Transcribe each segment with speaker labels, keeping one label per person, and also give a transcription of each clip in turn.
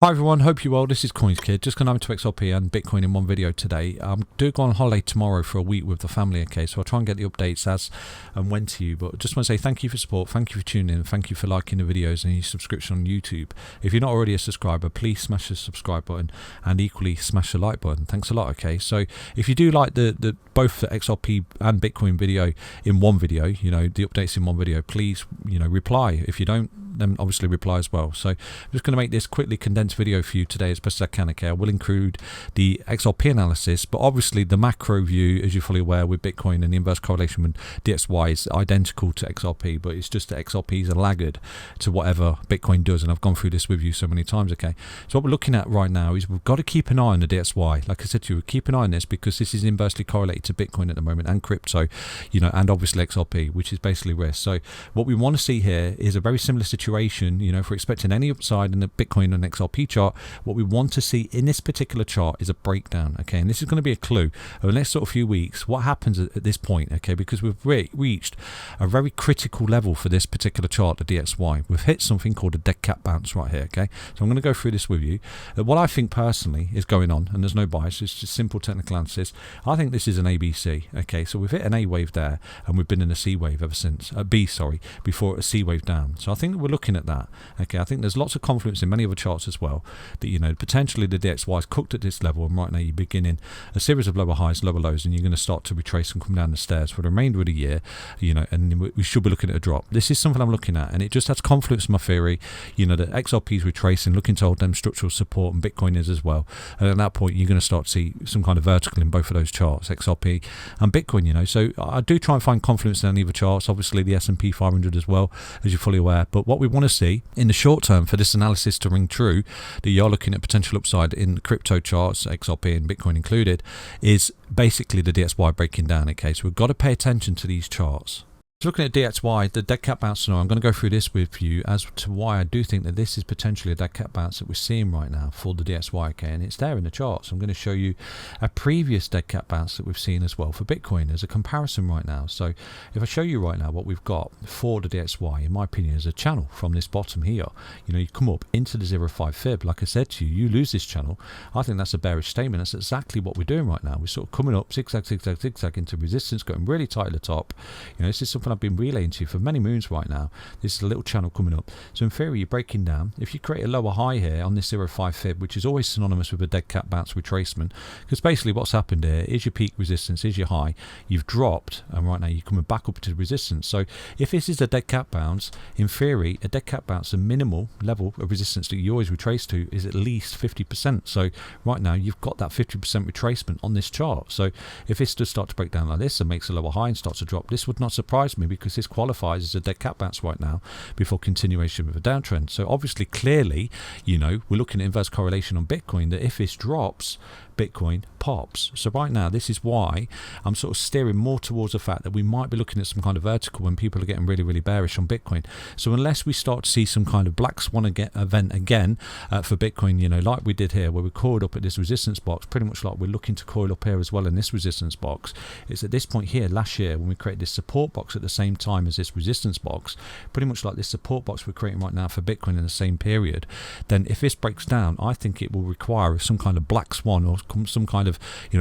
Speaker 1: Hi everyone, hope you're well. This is CoinsKid. Just going over to XRP and Bitcoin in one video today. I'm doing go on holiday tomorrow for a week with the family, okay? So I'll try and get the updates as and when to you. But just want to say thank you for support, thank you for tuning in, thank you for liking the videos and your subscription on YouTube. If you're not already a subscriber, please smash the subscribe button and equally smash the like button. Thanks a lot, okay? So if you do like the both the XRP and Bitcoin video in one video, the updates in one video, please, reply. If you don't, then obviously reply as well. So I'm just going to make this quickly condensed video for you today as best as I can, okay? I will include the XRP analysis, but obviously the macro view, as you're fully aware, with Bitcoin and the inverse correlation with DXY is identical to XRP, but it's just that XRP is a laggard to whatever Bitcoin does, and I've gone through this with you so many times, okay? So what we're looking at right now is we've got to keep an eye on the DXY. Like I said to you, keep an eye on this because this is inversely correlated to Bitcoin at the moment and crypto, and obviously XRP, which is basically risk. So what we want to see here is a very similar situation. If we're expecting any upside in the Bitcoin and XRP chart, what we want to see in this particular chart is a breakdown, okay? And this is going to be a clue over the next sort of few weeks what happens at this point, okay? Because we've reached a very critical level for this particular chart, the DXY. We've hit something called a dead cat bounce right here, okay? So I'm going to go through this with you. What I think personally is going on, and there's no bias, it's just simple technical analysis. I think this is an ABC, okay? So we've hit an A wave there, and we've been in a C wave ever since, before a C wave down. So I think that we're looking at that. Okay, I think there's lots of confluence in many other charts as well that potentially the DXY is cooked at this level, and right now you're beginning a series of lower highs, lower lows, and you're going to start to retrace and come down the stairs for the remainder of the year, and we should be looking at a drop. This is something I'm looking at, and it just has confluence in my theory. The XRP is retracing, looking to hold them structural support, and Bitcoin is as well. And at that point, you're going to start to see some kind of vertical in both of those charts, XRP and Bitcoin. So I do try and find confluence in either charts. Obviously, the S&P 500 as well, as you're fully aware. But what we want to see in the short term for this analysis to ring true, that you're looking at potential upside in crypto charts, XRP and Bitcoin included, is basically the DXY breaking down. Okay, so we've got to pay attention to these charts. So looking at DXY, the dead cat bounce scenario, I'm going to go through this with you as to why I do think that this is potentially a dead cat bounce that we're seeing right now for the DXY, okay, and it's there in the charts. I'm going to show you a previous dead cat bounce that we've seen as well for Bitcoin as a comparison right now. So if I show you right now what we've got for the DXY, in my opinion, is a channel from this bottom here. You come up into the 0.5 fib. Like I said to you, you lose this channel. I think that's a bearish statement. That's exactly what we're doing right now. We're sort of coming up zigzag, zigzag, zigzag into resistance, going really tight at the top. This is something I've been relaying to you for many moons right now. This is a little channel coming up. So in theory, you're breaking down. If you create a lower high here on this 0.5 fib, which is always synonymous with a dead cat bounce retracement, because basically what's happened here is your peak resistance, is your high, you've dropped, and right now you're coming back up to the resistance. So if this is a dead cat bounce, in theory, a dead cat bounce, a minimal level of resistance that you always retrace to is at least 50%. So right now you've got that 50% retracement on this chart. So if this does start to break down like this and makes a lower high and starts to drop, this would not surprise me, because this qualifies as a dead cat bounce right now before continuation with a downtrend. So obviously, clearly, we're looking at inverse correlation on Bitcoin, that if this drops, Bitcoin pops. So right now, this is why I'm sort of steering more towards the fact that we might be looking at some kind of vertical when people are getting really, really bearish on Bitcoin. So unless we start to see some kind of black swan event again for Bitcoin, like we did here, where we coiled up at this resistance box, pretty much like we're looking to coil up here as well in this resistance box. It's at this point here last year when we created this support box at the same time as this resistance box, pretty much like this support box we're creating right now for Bitcoin in the same period. Then if this breaks down, I think it will require some kind of black swan or some kind of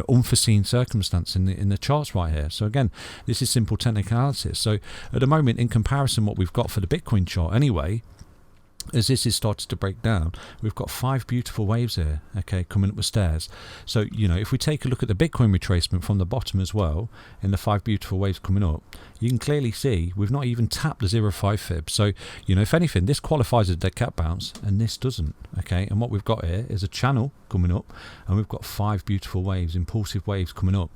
Speaker 1: unforeseen circumstance in the charts right here. So again, this is simple technical analysis. So at the moment, in comparison, what we've got for the Bitcoin chart anyway, as this is started to break down, we've got 5 beautiful waves here, okay, coming up the stairs. So if we take a look at the Bitcoin retracement from the bottom as well, in the 5 beautiful waves coming up, you can clearly see we've not even tapped the 0.5 fib. So if anything, this qualifies as a dead cat bounce, and this doesn't, okay. And what we've got here is a channel coming up, and we've got 5 beautiful waves, impulsive waves coming up.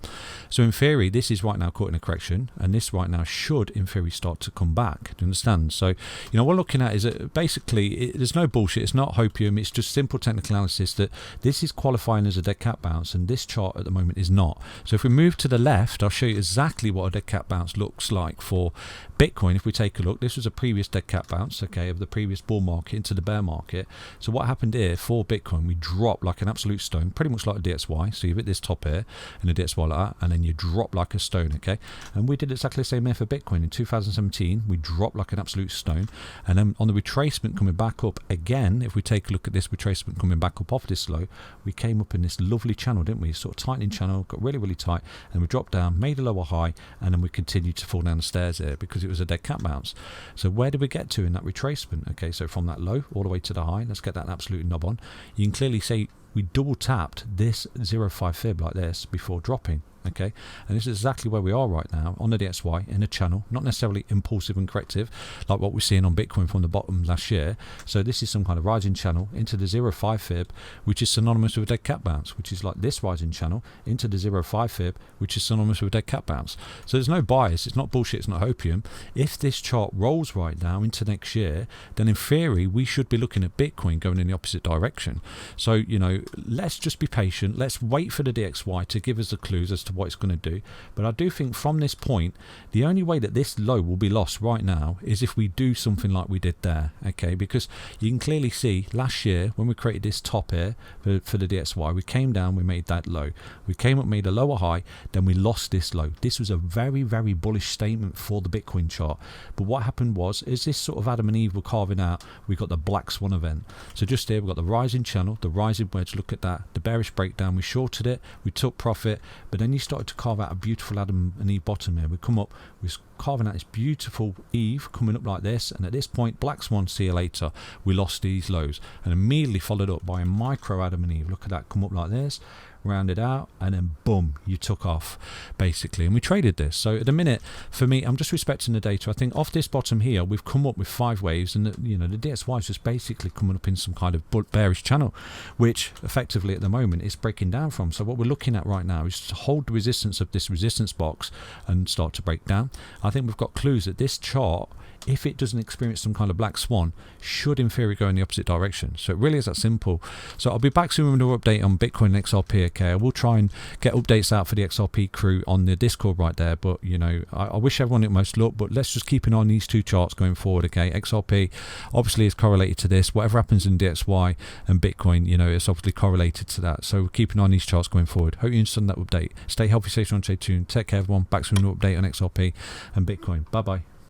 Speaker 1: So in theory, this is right now caught in a correction, and this right now should in theory start to come back. Do you understand? So what we're looking at is that basically there's no bullshit, it's not hopium, it's just simple technical analysis that this is qualifying as a dead cat bounce, and this chart at the moment is not. So if we move to the left, I'll show you exactly what a dead cat bounce looks like for Bitcoin. If we take a look, this was a previous dead cat bounce, okay, of the previous bull market into the bear market. So what happened here for Bitcoin, we dropped like an absolute stone, pretty much like a DXY. So you've hit this top here and a DXY like that, and then you drop like a stone, okay. And we did exactly the same there for Bitcoin in 2017. We dropped like an absolute stone, and then on the retracement coming back up again. If we take a look at this retracement coming back up off this low, we came up in this lovely channel, didn't we? Sort of tightening channel, got really, really tight, and we dropped down, made a lower high, and then we continued to fall down the stairs here because it was a dead cat bounce. So where did we get to in that retracement? Okay, so from that low all the way to the high, let's get that absolute knob on. You can clearly see we double tapped this 0.5 fib like this before dropping. Okay, and this is exactly where we are right now on the DXY in a channel, not necessarily impulsive and corrective like what we're seeing on Bitcoin from the bottom last year. So this is some kind of rising channel into the 0.5 fib, which is synonymous with a dead cat bounce, which is like this rising channel into the 0.5 fib, which is synonymous with a dead cat bounce. So there's no bias, it's not bullshit, it's not hopium. If this chart rolls right now into next year, then in theory we should be looking at Bitcoin going in the opposite direction. So, you know, let's just be patient, let's wait for the DXY to give us the clues as to what it's going to do. But I do think from this point, the only way that this low will be lost right now is if we do something like we did there. Okay, because you can clearly see last year when we created this top here for the DXY, we came down, we made that low, we came up, made a lower high, then we lost this low. This was a very, very bullish statement for the Bitcoin chart. But what happened was, is this sort of Adam and Eve were carving out, we got the black swan event. So just here we've got the rising channel, the rising wedge, look at that, the bearish breakdown, we shorted it, we took profit, but then you started to carve out a beautiful Adam and Eve bottom here. We come up, we're carving out this beautiful Eve coming up like this, and at this point, black swan, see you later, we lost these lows, and immediately followed up by a micro Adam and Eve. Look at that, come up like this, rounded out, and then boom, you took off basically, and we traded this. So at the minute, for me, I'm just respecting the data. I think off this bottom here we've come up with 5 waves, and you know, the DXY is just basically coming up in some kind of bearish channel, which effectively at the moment is breaking down from. So what we're looking at right now is to hold the resistance of this resistance box and start to break down. I think we've got clues that this chart, if it doesn't experience some kind of black swan, should in theory go in the opposite direction. So it really is that simple. So I'll be back soon with another update on Bitcoin and XRP. Okay, I will try and get updates out for the XRP crew on the Discord right there, but you know, I wish everyone the most luck, but let's just keep an eye on these 2 charts going forward. Okay, XRP obviously is correlated to this. Whatever happens in DXY and Bitcoin, you know, it's obviously correlated to that. So keep an eye on these charts going forward. Hope you understand that update. Stay healthy, stay strong, stay tuned. Take care everyone. Back soon with another update on XRP and Bitcoin. Bye bye.